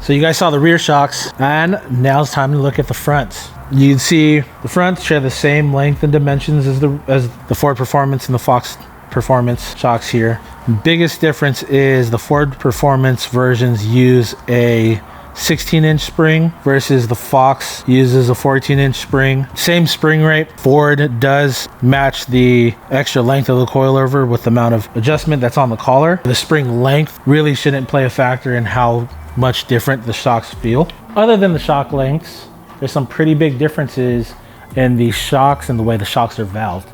So you guys saw the rear shocks, and now it's time to look at the fronts. You can see the fronts share the same length and dimensions as the Ford Performance and the Fox Performance shocks here. The biggest difference is the Ford Performance versions use a 16-inch spring versus the Fox uses a 14-inch spring. Same spring rate. Ford does match the extra length of the coilover with the amount of adjustment that's on the collar. The spring length really shouldn't play a factor in how much different the shocks feel. Other than the shock lengths, there's some pretty big differences in the shocks and the way the shocks are valved.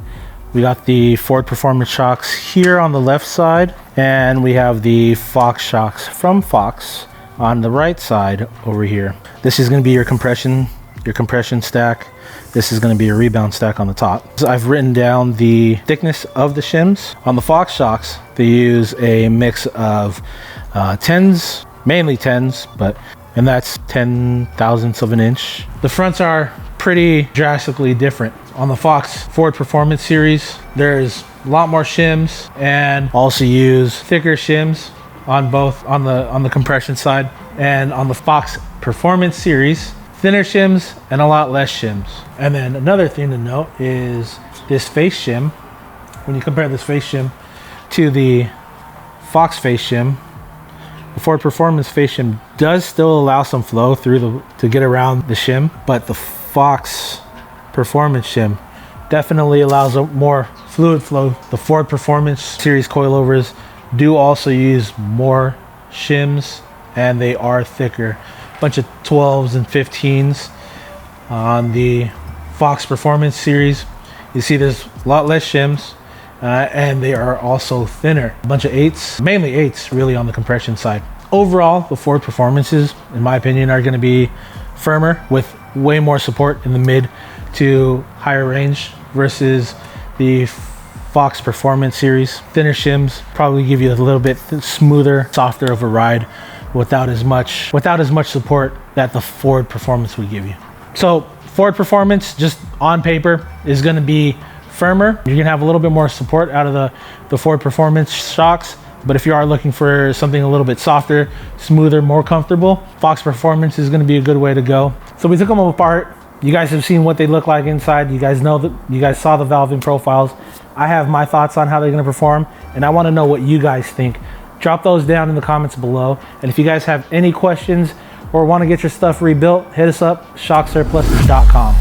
We got the Ford Performance shocks here on the left side, and we have the Fox shocks from Fox on the right side over here. This is going to be your compression stack. This is going to be a rebound stack on the top. So I've written down the thickness of the shims. On the Fox shocks, they use a mix of 10s, mainly 10s, and that's 10 thousandths of an inch. The fronts are pretty drastically different. On the Fox Ford Performance series, there's a lot more shims, and also use thicker shims on the compression side. And on the Fox Performance series, thinner shims and a lot less shims. And then another thing to note is this face shim. When you compare this face shim to the Fox face shim, the Ford Performance face shim does still allow some flow through to get around the shim, but the Fox Performance shim definitely allows a more fluid flow. The Ford Performance series coilovers do also use more shims, and they are thicker. A bunch of 12s and 15s. On the Fox Performance series, you see there's a lot less shims, and they are also thinner. A bunch of 8s, mainly 8s really on the compression side. Overall, the Ford Performances, in my opinion, are going to be firmer with way more support in the mid to higher range versus the Fox Performance series. Thinner shims probably give you a little bit smoother, softer of a ride without as much support that the Ford Performance would give you. So Ford Performance, just on paper, is going to be firmer. You're going to have a little bit more support out of the Ford Performance shocks, but if you are looking for something a little bit softer, smoother, more comfortable, Fox Performance is going to be a good way to go. So we took them apart. You guys have seen what they look like inside. You guys saw the valving profiles. I have my thoughts on how they're going to perform, and I want to know what you guys think. Drop those down in the comments below. And if you guys have any questions or want to get your stuff rebuilt, hit us up, shocksurplus.com.